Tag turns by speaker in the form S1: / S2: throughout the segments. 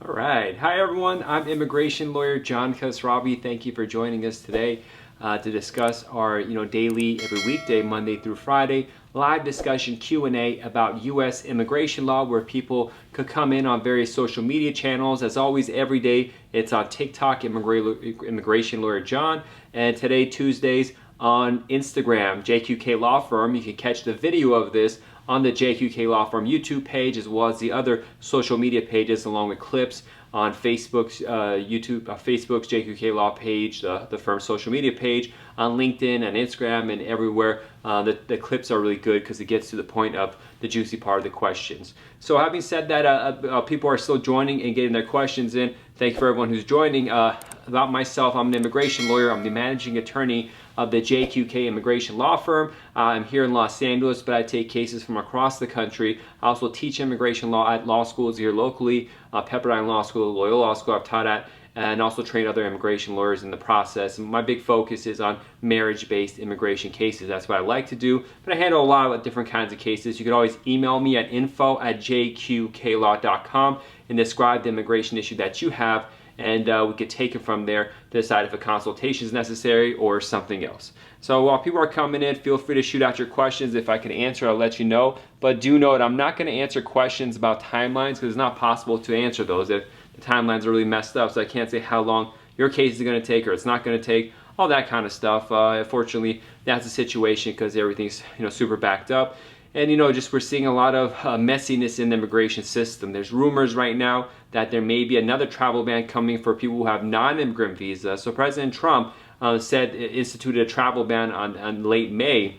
S1: All right. Hi, everyone. I'm immigration lawyer John Khosravi. Thank you for joining us today to discuss our daily, every weekday, Monday through Friday, live discussion Q&A about U.S. immigration law, where people could come in on various social media channels. As always, every day it's on TikTok, immigration lawyer John, and today, Tuesdays, on Instagram, JQK Law Firm. You can catch the video of this on the JQK Law Firm YouTube page, as well as the other social media pages, along with clips on Facebook's Facebook's JQK Law page, the firm's social media page, on LinkedIn and Instagram and everywhere. The clips are really good because it gets to the point of the juicy part of the questions. So having said that, people are still joining and getting their questions in. Thank you for everyone who's joining. About myself, I'm an immigration lawyer. I'm the managing attorney of the JQK Immigration Law Firm. I'm here in Los Angeles, but I take cases from across the country. I also teach immigration law at law schools here locally, Pepperdine Law School, Loyola Law School I've taught at, and also train other immigration lawyers in the process. And my big focus is on marriage-based immigration cases. That's what I like to do, but I handle a lot of different kinds of cases. You can always email me at info@jqqlaw.com and describe the immigration issue that you have, and we could take it from there to decide if a consultation is necessary or something else. So while people are coming in, feel free to shoot out your questions. If I can answer, I'll let you know. But do know that I'm not going to answer questions about timelines, because it's not possible to answer those if the timelines are really messed up. So I can't say how long your case is going to take or it's not going to take, all that kind of stuff. Unfortunately, that's the situation because everything's super backed up. And just we're seeing a lot of messiness in the immigration system. There's rumors right now that there may be another travel ban coming for people who have non-immigrant visas. So President Trump instituted a travel ban on late May,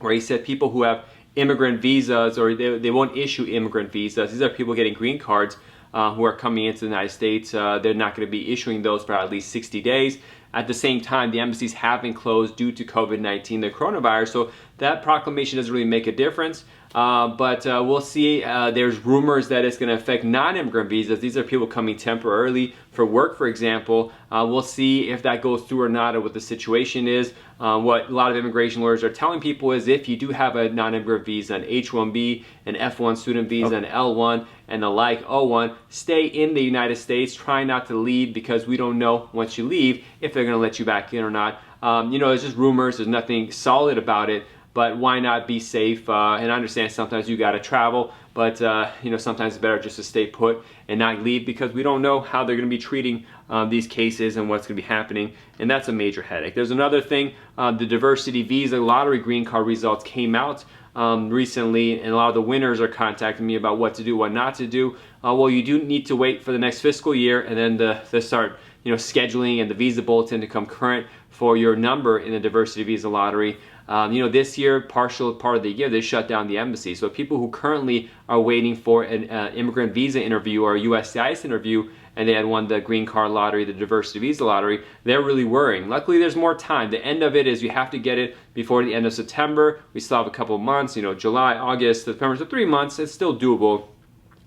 S1: where he said people who have immigrant visas, or they won't issue immigrant visas. These are people getting green cards who are coming into the United States. They're not going to be issuing those for at least 60 days. At the same time, the embassies have been closed due to COVID-19, the coronavirus, so that proclamation doesn't really make a difference. But we'll see. There's rumors that it's going to affect non-immigrant visas. These are people coming temporarily for work, for example. We'll see if that goes through or not, or what the situation is. What a lot of immigration lawyers are telling people is, if you do have a non-immigrant visa, an H-1B, an F-1 student visa, an L-1, and the like, O-1, stay in the United States. Try not to leave, because we don't know once you leave if they're going to let you back in or not. It's just rumors. There's nothing solid about it. But why not be safe? And I understand sometimes you got to travel, but sometimes it's better just to stay put and not leave, because we don't know how they're going to be treating these cases and what's going to be happening, and that's a major headache. There's another thing. The diversity visa lottery green card results came out recently, and a lot of the winners are contacting me about what to do, what not to do. Well, you do need to wait for the next fiscal year, and then they start scheduling and the visa bulletin to come current for your number in the diversity visa lottery. This year, partial part of the year, they shut down the embassy. So people who currently are waiting for an immigrant visa interview or a USCIS interview, and they had won the green card lottery, the diversity visa lottery, they're really worrying. Luckily, there's more time. The end of it is you have to get it before the end of September. We still have a couple of months, July, August, September, so 3 months. It's still doable.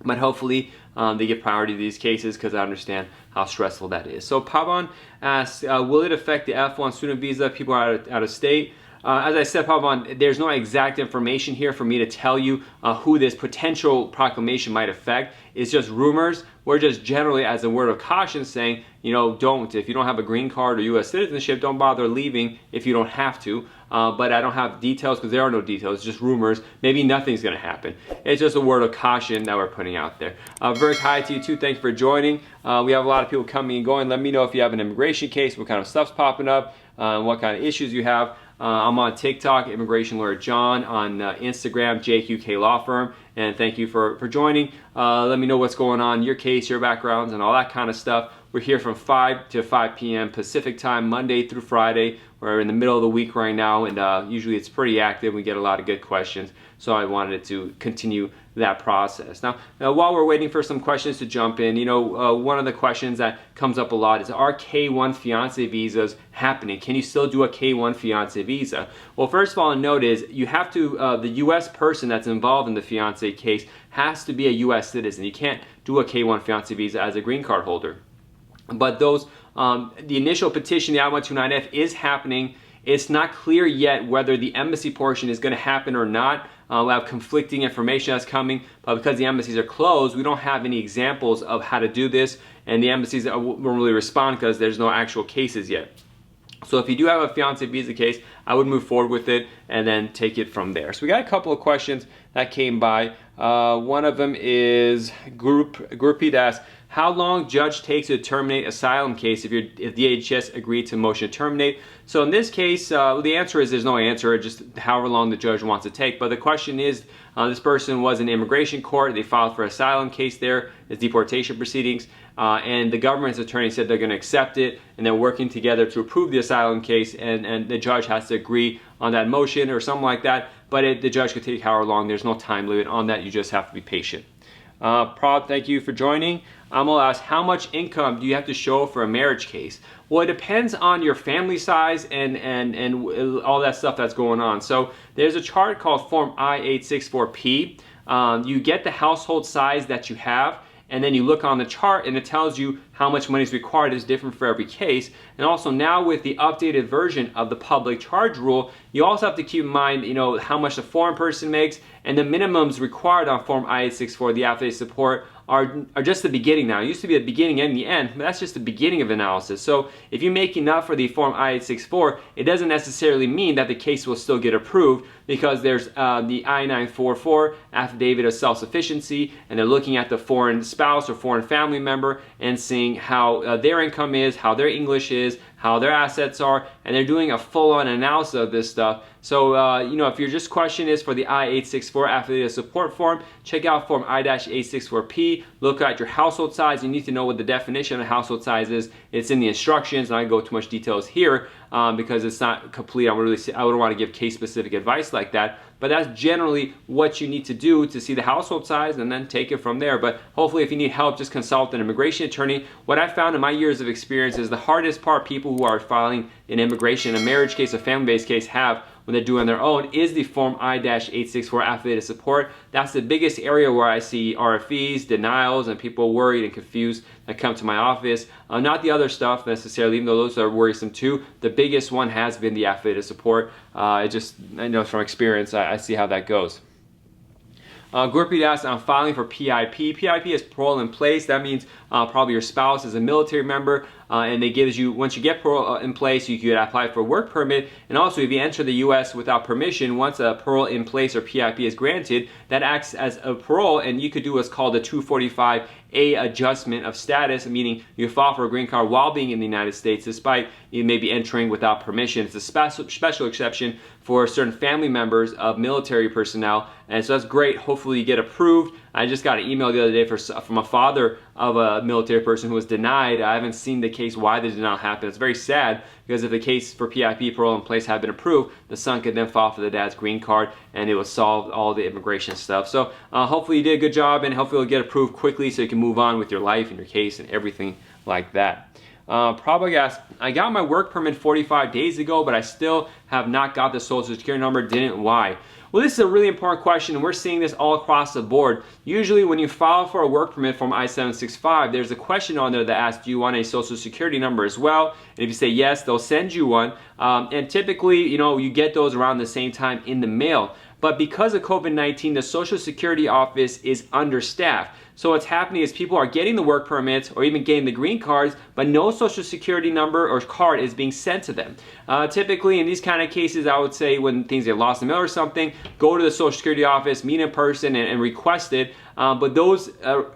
S1: But hopefully they give priority to these cases, because I understand how stressful that is. So Pavan asks, will it affect the F1 student visa? People are out of state. As I said, Pavan, there's no exact information here for me to tell you who this potential proclamation might affect. It's just rumors. We're just generally, as a word of caution, saying, don't. If you don't have a green card or U.S. citizenship, don't bother leaving if you don't have to. But I don't have details, because there are no details. It's just rumors. Maybe nothing's going to happen. It's just a word of caution that we're putting out there. Very hi to you too. Thanks for joining. We have a lot of people coming and going. Let me know if you have an immigration case, what kind of stuff's popping up, what kind of issues you have. I'm on TikTok, immigration lawyer John, on Instagram, JQK Law Firm, and thank you for joining. Let me know what's going on, your case, your backgrounds, and all that kind of stuff. We're here from 5 to 5 p.m. Pacific time, Monday through Friday. We're in the middle of the week right now, and usually it's pretty active. We get a lot of good questions, so I wanted to continue that process. Now, while we're waiting for some questions to jump in, one of the questions that comes up a lot is, are K1 fiance visas happening? Can you still do a K1 fiance visa? Well, first of all, a note is you have to, the U.S. person that's involved in the fiance case has to be a U.S. citizen. You can't do a K1 fiance visa as a green card holder. But those, the initial petition, the I-129F, is happening It's not clear yet whether the embassy portion is going to happen or not. We'll have conflicting information that's coming, but because the embassies are closed, we don't have any examples of how to do this, and the embassies won't really respond because there's no actual cases yet. So if you do have a fiance visa case, I would move forward with it and then take it from there. So we got a couple of questions that came by. One of them is Groupie that asks, how long judge takes to terminate asylum case if the DHS agreed to motion to terminate? So in this case, the answer is there's no answer, just however long the judge wants to take. But the question is, this person was in immigration court, they filed for asylum case there, it's deportation proceedings, and the government's attorney said they're going to accept it, and they're working together to approve the asylum case, and the judge has to agree on that motion or something like that. But the judge could take however long, there's no time limit on that, you just have to be patient. Prab, thank you for joining. Amal asks, how much income do you have to show for a marriage case? Well, it depends on your family size and all that stuff that's going on. So there's a chart called Form I-864P. You get the household size that you have, and then you look on the chart and it tells you how much money is required. It's different for every case. And also now with the updated version of the public charge rule, you also have to keep in mind, how much the foreign person makes, and the minimums required on Form I-864, the affidavit support, are just the beginning now. It used to be the beginning and the end, but that's just the beginning of analysis. So if you make enough for the Form I-864, it doesn't necessarily mean that the case will still get approved, because there's the I-944 affidavit of self-sufficiency, and they're looking at the foreign spouse or foreign family member and seeing how their income is, how their English is, how their assets are, and they're doing a full-on analysis of this stuff. So, if your just question is for the I-864 affidavit of support form, check out Form I-864P, look at your household size. You need to know what the definition of household size is. It's in the instructions, and I go too much details here because it's not complete. I wouldn't want to give case-specific advice like that, but that's generally what you need to do to see the household size and then take it from there. But hopefully if you need help, just consult an immigration attorney. What I found in my years of experience is the hardest part people who are filing an immigration, a marriage case, a family-based case have when they're doing their own is the Form I-864 affidavit of support. That's the biggest area where I see RFEs, denials, and people worried and confused that come to my office. Not the other stuff necessarily, even though those are worrisome too. The biggest one has been the affidavit of support. I know from experience, I see how that goes. Gurpreet asks, I'm filing for PIP. PIP is parole in place. That means probably your spouse is a military member, and they gives you, once you get parole in place, you can apply for a work permit. And also, if you enter the U.S. without permission, once a parole in place or PIP is granted, that acts as a parole, and you could do what's called a 245A adjustment of status, meaning you file for a green card while being in the United States, despite you maybe entering without permission. It's a special exception for certain family members of military personnel, and so that's great. Hopefully you get approved. I just got an email the other day from a father of a military person who was denied. I haven't seen the case why this did not happen. It's very sad, because if the case for PIP, parole in place, had been approved, the son could then file for the dad's green card, and it would solve all the immigration stuff. So hopefully you did a good job, and hopefully it'll get approved quickly so you can move on with your life and your case and everything like that. Probably asked, I got my work permit 45 days ago, but I still have not got the social security number. Didn't. Why? Well, this is a really important question, and we're seeing this all across the board. Usually when you file for a work permit from I-765, there's a question on there that asks, do you want a social security number as well? And if you say yes, they'll send you one. And typically, you get those around the same time in the mail. But because of COVID-19, the Social Security office is understaffed. So what's happening is people are getting the work permits or even getting the green cards, but no Social Security number or card is being sent to them. Typically in these kind of cases, I would say when things get lost in the mail or something, go to the Social Security office, meet in person and request it. But those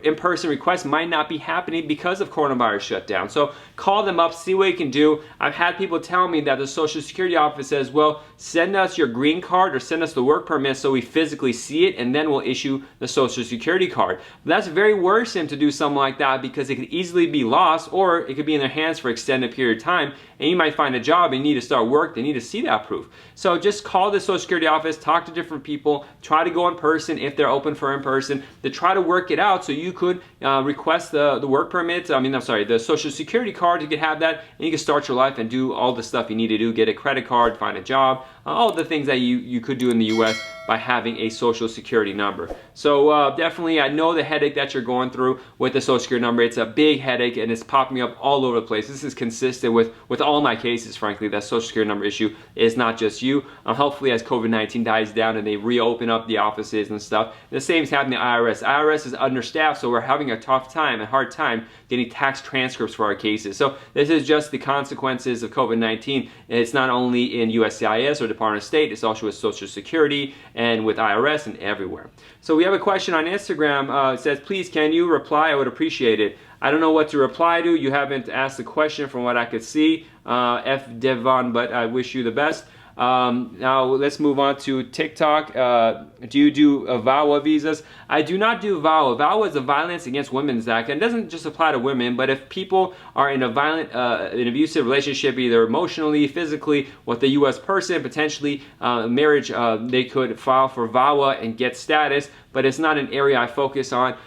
S1: in-person requests might not be happening because of coronavirus shutdown. So call them up, see what you can do. I've had people tell me that the Social Security office says, well, send us your green card or send us the work permit so we physically see it, and then we'll issue the Social Security card. But that's very worrisome to do something like that, because it could easily be lost, or it could be in their hands for an extended period of time, and you might find a job and you need to start work. They need to see that proof. So just call the Social Security office, talk to different people, try to go in person if they're open for in person, to try to work it out so you could request the work permit, the Social Security card. You could have that, and you can start your life and do all the stuff you need to do, get a credit card, find a job, all the things that you could do in the U.S. by having a social security number. So definitely, I know the headache that you're going through with the social security number. It's a big headache and it's popping up all over the place. This is consistent with all my cases, frankly. That social security number issue is not just you. Hopefully, as COVID-19 dies down and they reopen up the offices and stuff, the same is happening to IRS. IRS is understaffed, so we're having a tough time, a hard time getting tax transcripts for our cases. So this is just the consequences of COVID-19. It's not only in USCIS or Department of State, it's also with Social Security and with IRS and everywhere. So we have a question on Instagram. It says, please can you reply? I would appreciate it. I don't know what to reply to. You haven't asked the question from what I could see. F. Devon, but I wish you the best. Now let's move on to TikTok. Do you do VAWA visas? I do not do VAWA. VAWA is a Violence Against Women's Act, and it doesn't just apply to women, but if people are in a violent, an abusive relationship, either emotionally, physically, with a U.S. person, potentially marriage, they could file for VAWA and get status, but it's not an area I focus on.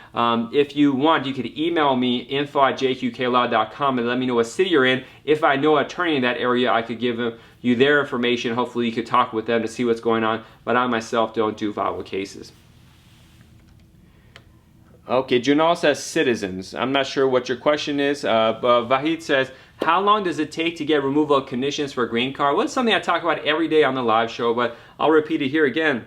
S1: If you want, you could email me, info@jqqlaw.com, and let me know what city you're in. If I know an attorney in that area, I could give you their information. Hopefully you could talk with them to see what's going on, but I myself don't do VAWA cases. Okay, Junal says citizens. I'm not sure what your question is, but Vahid says, how long does it take to get removal of conditions for a green card? Well, it's something I talk about every day on the live show, but I'll repeat it here again.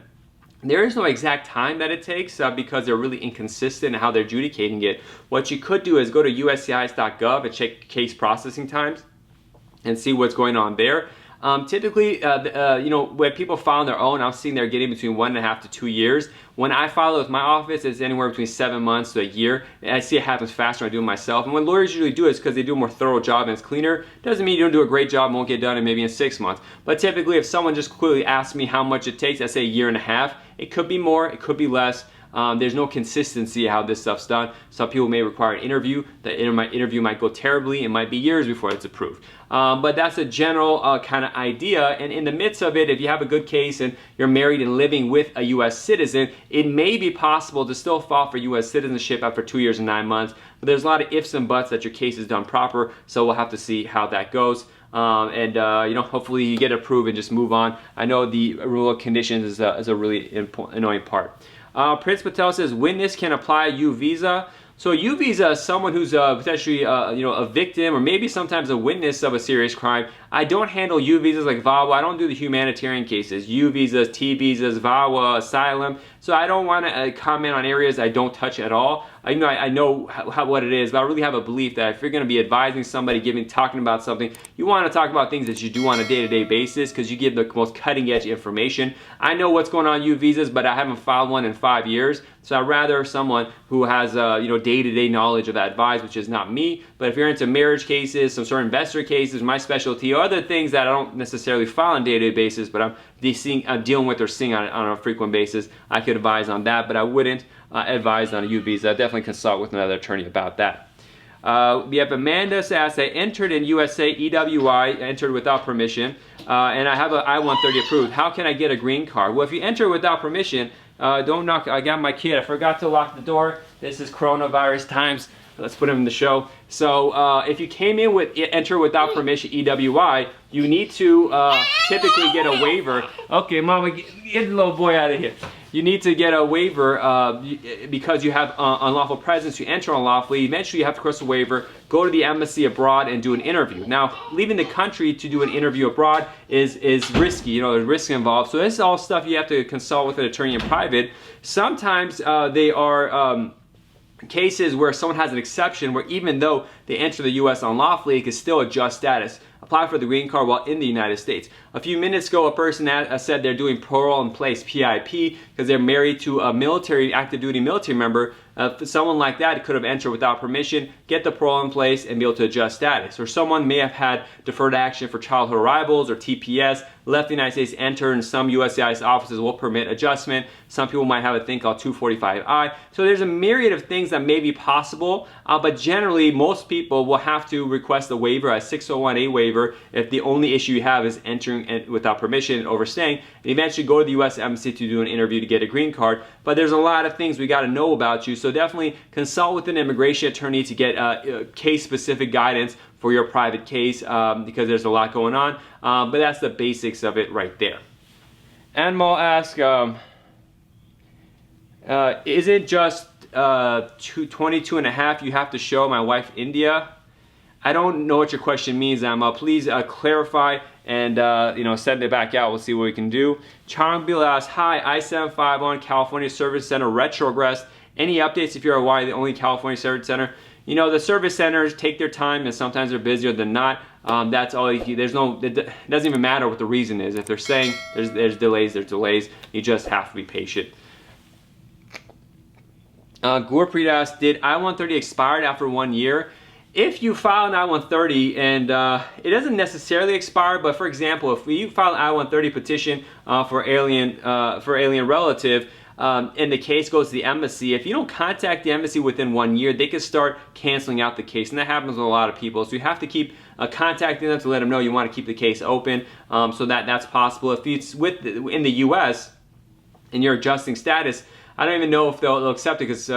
S1: There is no exact time that it takes because they're really inconsistent in how they're adjudicating it. What you could do is go to USCIS.gov and check case processing times and see what's going on there. Typically, when people file on their own, I'm seeing they're getting between 1.5 to 2 years. When I file with my office, it's anywhere between 7 months to a year. And I see it happens faster when I do it myself. And when lawyers usually do it, it's because they do a more thorough job and it's cleaner. Doesn't mean you don't do a great job and won't get done in maybe in 6 months. But typically, if someone just quickly asks me how much it takes, I say 1.5 years. It could be more, it could be less. There's no consistency how this stuff's done. Some people may require an interview. The interview might go terribly. It might be years before it's approved. But that's a general kind of idea. And in the midst of it, if you have a good case and you're married and living with a U.S. citizen, it may be possible to still file for U.S. citizenship after 2 years and 9 months. But there's a lot of ifs and buts that your case is done proper. So we'll have to see how that goes. Hopefully you get approved and just move on. I know the rule of conditions is a really annoying part. Prince Patel says, witness can apply U visa. So a U visa is someone who's potentially a victim or maybe sometimes a witness of a serious crime. I don't handle U visas like VAWA. I don't do the humanitarian cases. U visas, T visas, VAWA, asylum. So I don't want to comment on areas I don't touch at all. I know what it is, but I really have a belief that if you're going to be advising somebody, talking about something, you want to talk about things that you do on a day-to-day basis because you give the most cutting-edge information. I know what's going on with U visas, but I haven't filed one in 5 years, so I'd rather someone who has day-to-day knowledge of that advice, which is not me. But if you're into marriage cases, some sort of investor cases, my specialty, or other things that I don't necessarily file on a day-to-day basis, but I'm dealing with or seeing on a frequent basis, I could advise on that, but I wouldn't advise on a U visa. I definitely consult with another attorney about that. We have Amanda says, I entered in USA EWI, entered without permission, and I have a I-130 approved. How can I get a green card? Well, if you enter without permission, don't knock. I got my kid. I forgot to lock the door. This is coronavirus times. Let's put him in the show. So if you came in with enter without permission EWI, you need to typically get a waiver. Okay, Mama, get the little boy out of here. You need to get a waiver because you have unlawful presence. You enter unlawfully. Eventually, you have to cross a waiver, go to the embassy abroad, and do an interview. Now, leaving the country to do an interview abroad is risky. There's risk involved. So this is all stuff you have to consult with an attorney in private. Sometimes they are cases where someone has an exception where even though they enter the U.S. unlawfully, it can still adjust status, apply for the green card while in the United States. A few minutes ago, a person said they're doing parole in place, PIP, because they're married to a active duty military member. Someone like that could have entered without permission, get the parole in place, and be able to adjust status. Or someone may have had deferred action for childhood arrivals or TPS, left the United States, entered, and some USCIS offices will permit adjustment. Some people might have a thing called 245I. So there's a myriad of things that may be possible, but generally most people will have to request a waiver, a 601A waiver, if the only issue you have is entering without permission and overstaying, and eventually go to the U.S. Embassy to do an interview to get a green card. But there's a lot of things we got to know about you, so definitely consult with an immigration attorney to get case-specific guidance for your private case because there's a lot going on. But that's the basics of it right there. Anmal asks, Is it just 22 and a half you have to show my wife India? I don't know what your question means, Emma. Please clarify and send it back out. We'll see what we can do. Chango asks, hi, I-751 California Service Center retrogress. Any updates if you're Hawaii, the only California Service Center? You know, the service centers take their time and sometimes they're busier than not. That's all. It doesn't even matter what the reason is. If they're saying there's delays, there's delays. You just have to be patient. Gurpreet asks, did I-130 expired after 1 year? If you file an I-130 and it doesn't necessarily expire, but for example, if you file an I-130 petition for alien relative, and the case goes to the embassy, if you don't contact the embassy within 1 year, they can start canceling out the case, and that happens with a lot of people. So you have to keep contacting them to let them know you want to keep the case open, so that's possible. If it's in the U.S. and you're adjusting status, I don't even know if they'll accept it because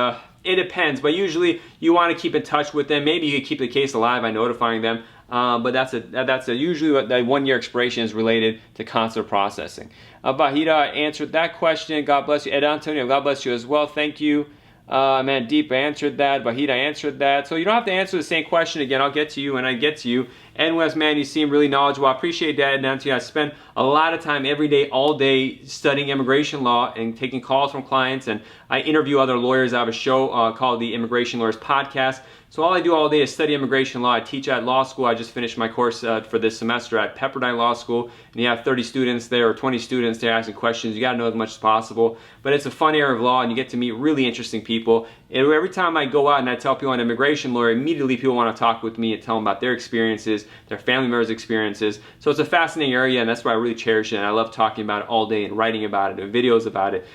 S1: it depends. But usually you want to keep in touch with them. Maybe you could keep the case alive by notifying them. But that's usually what the 1 year expiration is related to consular processing. Vahida answered that question. God bless you. Ed Antonio, God bless you as well. Thank you. Mandeep answered that. Vahida answered that. So you don't have to answer the same question again. I'll get to you when I get to you. And Wes, man, you seem really knowledgeable. I appreciate that, Ed Antonio. I spend a lot of time every day, all day, studying immigration law and taking calls from clients. And I interview other lawyers. I have a show called the Immigration Lawyers Podcast. So all I do all day is study immigration law. I teach at law school. I just finished my course for this semester at Pepperdine Law School. And you have 30 students there or 20 students there asking questions. You got to know as much as possible. But it's a fun area of law and you get to meet really interesting people. And every time I go out and I tell people I'm an immigration lawyer, immediately people want to talk with me and tell them about their experiences, their family members' experiences. So it's a fascinating area and that's why I really cherish it. And I love talking about it all day and writing about it and videos about it.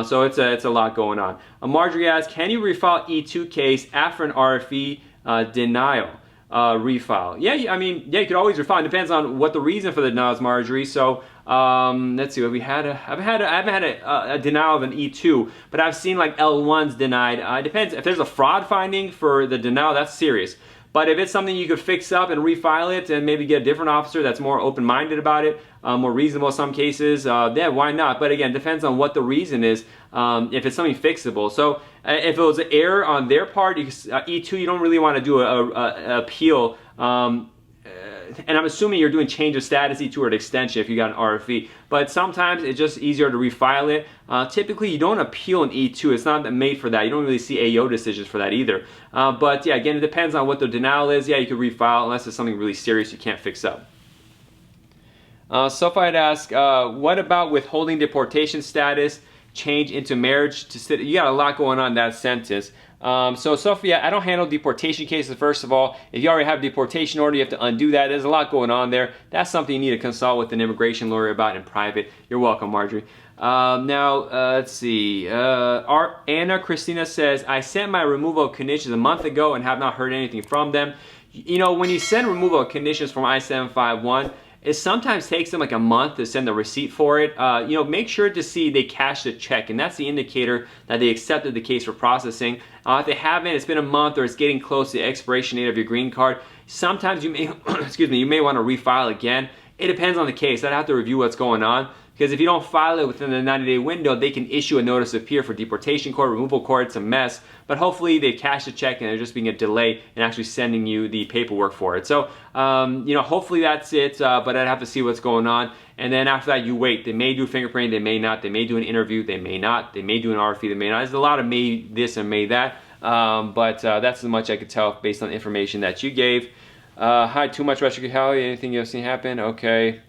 S1: So it's a lot going on. Marjorie asks, can you refile E2 case after an RFE denial? Refile. Yeah, I mean, yeah, you could always refile. It depends on what the reason for the denial is, Marjorie. So let's see. I haven't had a denial of an E2, but I've seen like L1s denied. It depends. If there's a fraud finding for the denial, that's serious. But if it's something you could fix up and refile it and maybe get a different officer that's more open-minded about it, more reasonable in some cases, yeah, why not? But again, it depends on what the reason is, if it's something fixable. So if it was an error on their part, E2, you don't really want to do an appeal. And I'm assuming you're doing change of status E2 or an extension if you got an RFE. But sometimes it's just easier to refile it. Typically, you don't appeal an E2. It's not made for that. You don't really see AO decisions for that either. But yeah, again, it depends on what the denial is. Yeah, you could refile unless it's something really serious you can't fix up. Sophie had asked, what about withholding deportation status, change into marriage to citizenship? You got a lot going on in that sentence. So Sophia, I don't handle deportation cases. First of all, if you already have a deportation order, you have to undo that. There's a lot going on there. That's something you need to consult with an immigration lawyer about in private. You're welcome, Marjorie. Let's see. Anna Christina says, I sent my removal of conditions a month ago and have not heard anything from them. You know, when you send removal of conditions from I-751, it sometimes takes them like a month to send the receipt for it. Make sure to see they cashed the check, and that's the indicator that they accepted the case for processing. If they haven't, it's been a month or it's getting close to the expiration date of your green card. Sometimes you may, you may want to refile again. It depends on the case. I'd have to review what's going on. Because if you don't file it within the 90-day window, they can issue a notice of appeal for deportation court, removal court. It's a mess. But hopefully they cash the check and they're just being a delay in actually sending you the paperwork for it. So, hopefully that's it. But I'd have to see what's going on. And then after that, you wait. They may do fingerprint. They may not. They may do an interview. They may not. They may do an RFE. They may not. There's a lot of may this and may that. But that's as much I could tell based on the information that you gave. Hi, too much retrograde. Anything you've seen happen? Okay.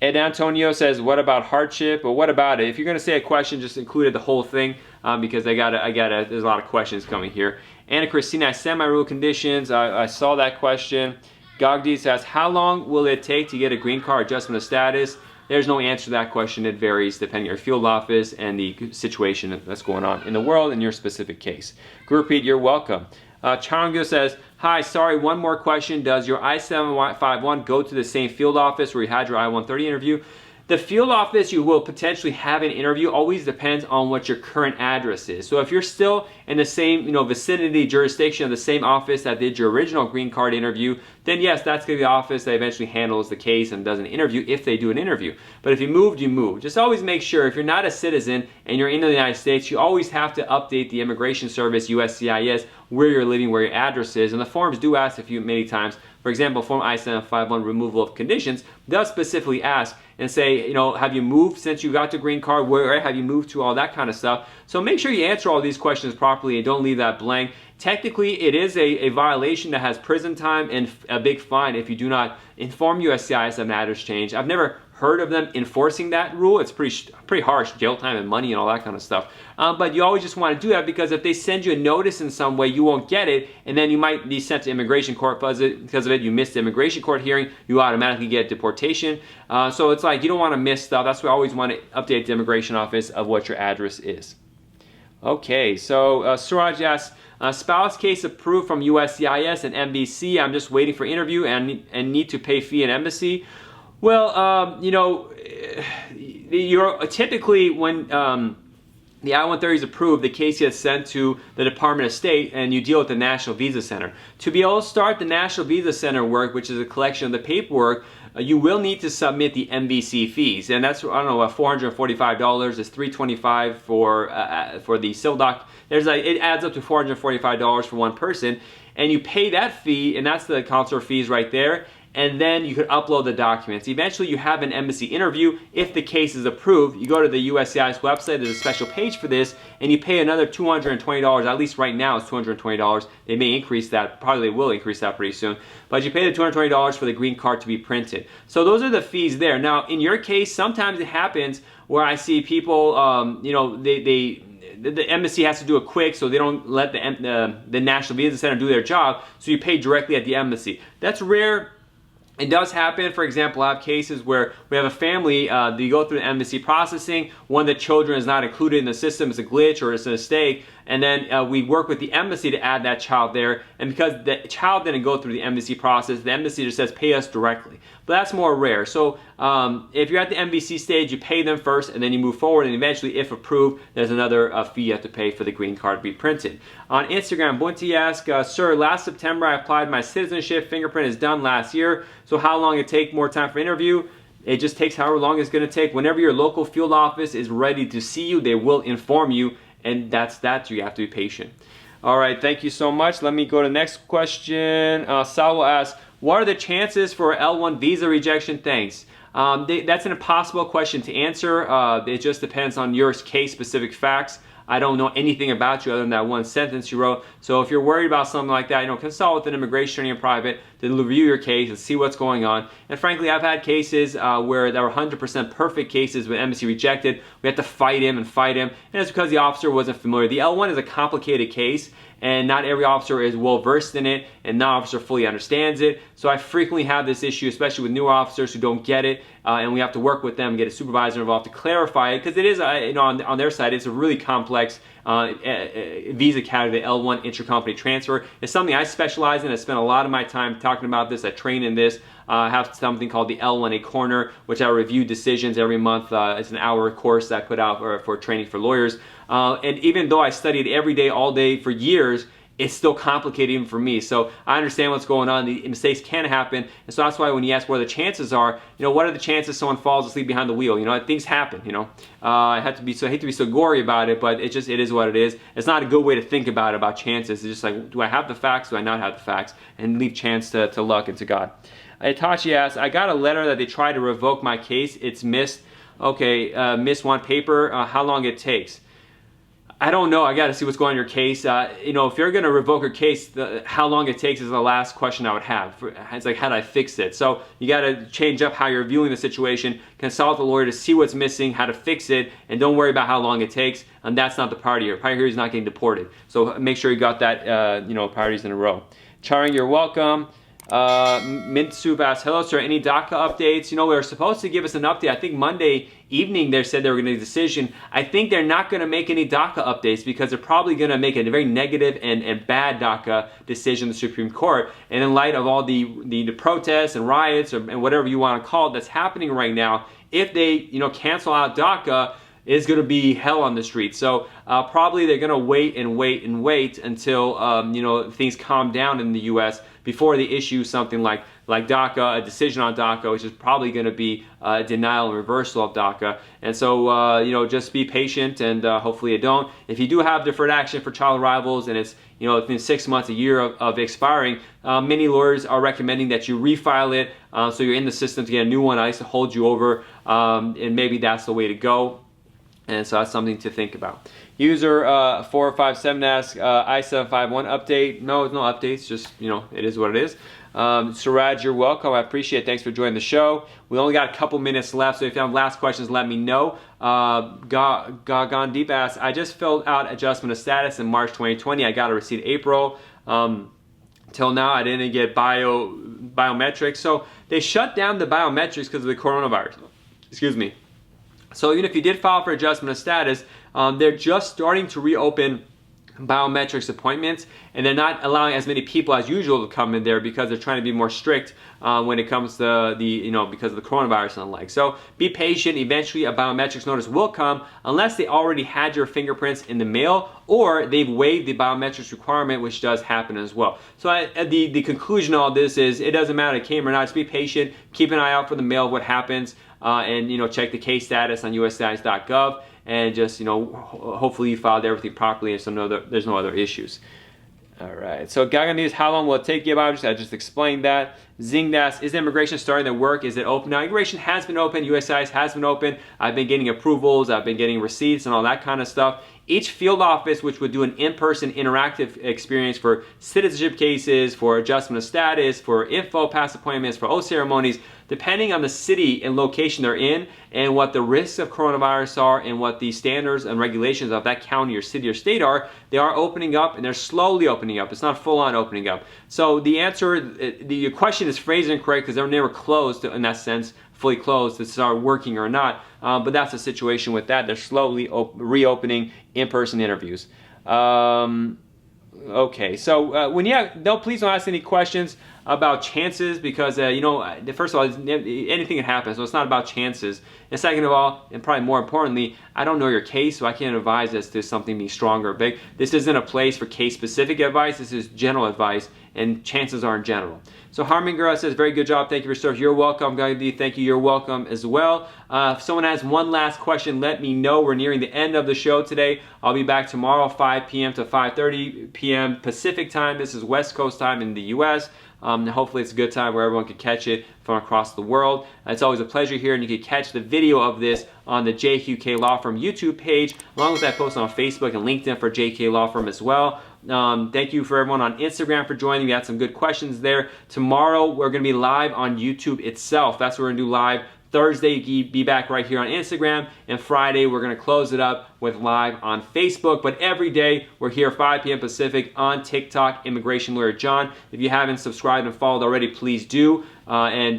S1: Ed Antonio says, what about hardship? Or what about it? If you're going to say a question, just include the whole thing because there's a lot of questions coming here. Anna Christina, I sent my rule conditions. I saw that question. Gagdi says, how long will it take to get a green card adjustment of status? There's no answer to that question. It varies depending on your field office and the situation that's going on in the world in your specific case. Gurpreet, you're welcome. Chango says, hi, sorry, one more question. Does your I-751 go to the same field office where you had your I-130 interview? The field office you will potentially have an interview always depends on what your current address is. So if you're still in the same vicinity jurisdiction of the same office that did your original green card interview, then yes, that's going to be the office that eventually handles the case and does an interview if they do an interview. But if you moved, you moved. Just always make sure if you're not a citizen and you're in the United States, you always have to update the Immigration Service, USCIS, where you're living, where your address is. And the forms do ask a few many times. For example, Form I-751 removal of conditions does specifically ask and say, have you moved since you got the green card? Where have you moved to? All that kind of stuff. So make sure you answer all these questions properly and don't leave that blank. Technically, it is a violation that has prison time and a big fine if you do not inform USCIS that matters change. I've never heard of them enforcing that rule. It's pretty harsh, jail time and money and all that kind of stuff. But you always just want to do that because if they send you a notice in some way, you won't get it, and then you might be sent to immigration court because of it. You missed the immigration court hearing, you automatically get deportation. So it's like you don't want to miss stuff. That's why I always want to update the immigration office of what your address is. Okay, so Suraj asks, spouse case approved from USCIS and NBC. I'm just waiting for interview and need to pay fee in embassy. Well, you're typically when the I-130 is approved, the case gets sent to the Department of State and you deal with the National Visa Center. To be able to start the National Visa Center work, which is a collection of the paperwork, you will need to submit the MVC fees, and that's $445. It's $325 for the SILDOC. It adds up to $445 for one person, and you pay that fee, and that's the consular fees right there. And then you could upload the documents. Eventually you have an embassy interview. If the case is approved, you go to the USCIS website, there's a special page for this, and you pay another $220, at least right now it's $220. They may increase that, probably they will increase that pretty soon. But you pay the $220 for the green card to be printed. So those are the fees there. Now in your case, sometimes it happens where I see people, the embassy has to do it quick, so they don't let the National Visa Center do their job, so you pay directly at the embassy. That's rare. It does happen. For example, I have cases where we have a family, they go through the embassy processing, one of the children is not included in the system, it's a glitch or it's a mistake, and then we work with the embassy to add that child there, and because the child didn't go through the embassy process, the embassy just says pay us directly. But that's more rare. So if you're at the MVC stage, you pay them first and then you move forward, and eventually, if approved, there's another fee you have to pay for the green card to be printed. On Instagram, Bunty asks, sir, last September I applied my citizenship fingerprint is done last year, so how long it take more time for interview? It just takes however long it's going to take. Whenever your local field office is ready to see you, they will inform you, and that's that. You have to be patient. All right, thank you so much. Let me go to the next question. Salwa asks, what are the chances for L1 visa rejection? Thanks. That's an impossible question to answer. It just depends on your case-specific facts. I don't know anything about you other than that one sentence you wrote. So if you're worried about something like that, consult with an immigration attorney in private to review your case and see what's going on. And frankly, I've had cases where there were 100% perfect cases with embassy rejected. We had to fight him, and it's because the officer wasn't familiar. The L1 is a complicated case, and not every officer is well versed in it, and not officer fully understands it. So I frequently have this issue, especially with newer officers who don't get it, and we have to work with them and get a supervisor involved to clarify it, because it is, on their side, it's a really complex visa category, the L1 intercompany transfer. It's something I specialize in. I spend a lot of my time talking about this. I train in this. I have something called the L1A Corner, which I review decisions every month. It's an hour course that I put out for training for lawyers. And even though I studied every day, all day for years, it's still complicated even for me. So I understand what's going on. The mistakes can happen. And so that's why when you ask what the chances are, what are the chances someone falls asleep behind the wheel? Things happen, I hate to be so gory about it, but it is what it is. It's not a good way to think about chances. It's just like, do I have the facts? Do I not have the facts? And leave chance to luck and to God. Itachi asks, I got a letter that they tried to revoke my case. It's missed. Okay, missed one paper. How long it takes? I don't know. I got to see what's going on in your case. If you're going to revoke your case, how long it takes is the last question I would have. It's like, how do I fix it? So you got to change up how you're viewing the situation, consult a lawyer to see what's missing, how to fix it, and don't worry about how long it takes. And that's not the priority here. Priority here is not getting deported. So make sure you got that, priorities in a row. Charing, you're welcome. Mint Soup asks, hello sir, any DACA updates? We were supposed to give us an update. I think Monday evening they said they were going to make a decision. I think they're not going to make any DACA updates because they're probably going to make a very negative and bad DACA decision in the Supreme Court. And in light of all the protests and riots and whatever you want to call it that's happening right now, if they cancel out DACA, is going to be hell on the street. So probably they're going to wait until things calm down in the U.S. before they issue something like DACA, a decision on DACA, which is probably going to be denial and reversal of DACA. And so just be patient, and hopefully you don't. If you do have deferred action for child arrivals and it's within 6 months, a year of expiring, many lawyers are recommending that you refile it so you're in the system to get a new one, at least to hold you over, and maybe that's the way to go. And so that's something to think about. User 457 asks, I-751 update. No updates, just, it is what it is. Suraj, you're welcome. I appreciate it. Thanks for joining the show. We only got a couple minutes left, so if you have last questions, let me know. Gagandeep asks, I just filled out adjustment of status in March 2020. I got a receipt April. Till now, I didn't get biometrics. So they shut down the biometrics because of the coronavirus. Excuse me. So even if you did file for adjustment of status, they're just starting to reopen biometrics appointments, and they're not allowing as many people as usual to come in there because they're trying to be more strict when it comes to because of the coronavirus and the like. So be patient. Eventually a biometrics notice will come, unless they already had your fingerprints in the mail or they've waived the biometrics requirement, which does happen as well. So the conclusion of all this is it doesn't matter if it came or not. Just be patient. Keep an eye out for the mail, what happens, and check the case status on USCIS.gov. And just, hopefully you filed everything properly and so there's no other issues. All right, so Gagan News, how long will it take to get biometrics? I just explained that. Zingdas, is immigration starting to work? Is it open? Now, immigration has been open. USCIS has been open. I've been getting approvals. I've been getting receipts and all that kind of stuff. Each field office, which would do an in-person interactive experience for citizenship cases, for adjustment of status, for info pass appointments, for oath ceremonies, depending on the city and location they're in and what the risks of coronavirus are and what the standards and regulations of that county or city or state are, they are opening up, and they're slowly opening up. It's not full-on opening up. So the answer, the question is phrased incorrect because they're never closed in that sense, fully closed to start working or not. But that's the situation with that. They're slowly reopening in-person interviews. Okay, so please don't ask any questions about chances because, first of all, anything can happen, so it's not about chances. And second of all, and probably more importantly, I don't know your case, so I can't advise as to something being strong or big. This isn't a place for case-specific advice. This is general advice, and chances are in general. So Harmon Girl says, very good job. Thank you for service. You're welcome. Gandhi, thank you. You're welcome as well. If someone has one last question, let me know. We're nearing the end of the show today. I'll be back tomorrow, 5 p.m. to 5:30 p.m. Pacific time. This is West Coast time in the U.S. Hopefully it's a good time where everyone can catch it from across the world. It's always a pleasure here, and you can catch the video of this on the JQK Law Firm YouTube page, along with that post on Facebook and LinkedIn for JK Law Firm as well. Thank you for everyone on Instagram for joining. We had some good questions there. Tomorrow we're going to be live on YouTube itself. That's what we're going to do live. Thursday, be back right here on Instagram, and Friday we're going to close it up with live on Facebook. But every day we're here 5 p.m. Pacific on TikTok, Immigration Lawyer John. If you haven't subscribed and followed already, please do, and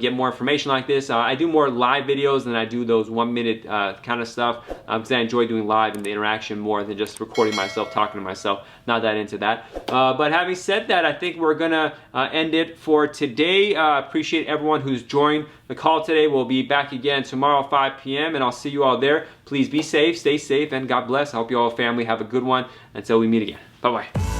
S1: get more information like this. I do more live videos than I do those 1 minute kind of stuff because I enjoy doing live and the interaction more than just recording myself, talking to myself. Not that into that. But having said that, I think we're gonna end it for today. Appreciate everyone who's joined the call today. We'll be back again tomorrow 5 p.m. and I'll see you all there. Please be safe, stay safe, and God bless. I hope you all family have a good one until we meet again. Bye-bye.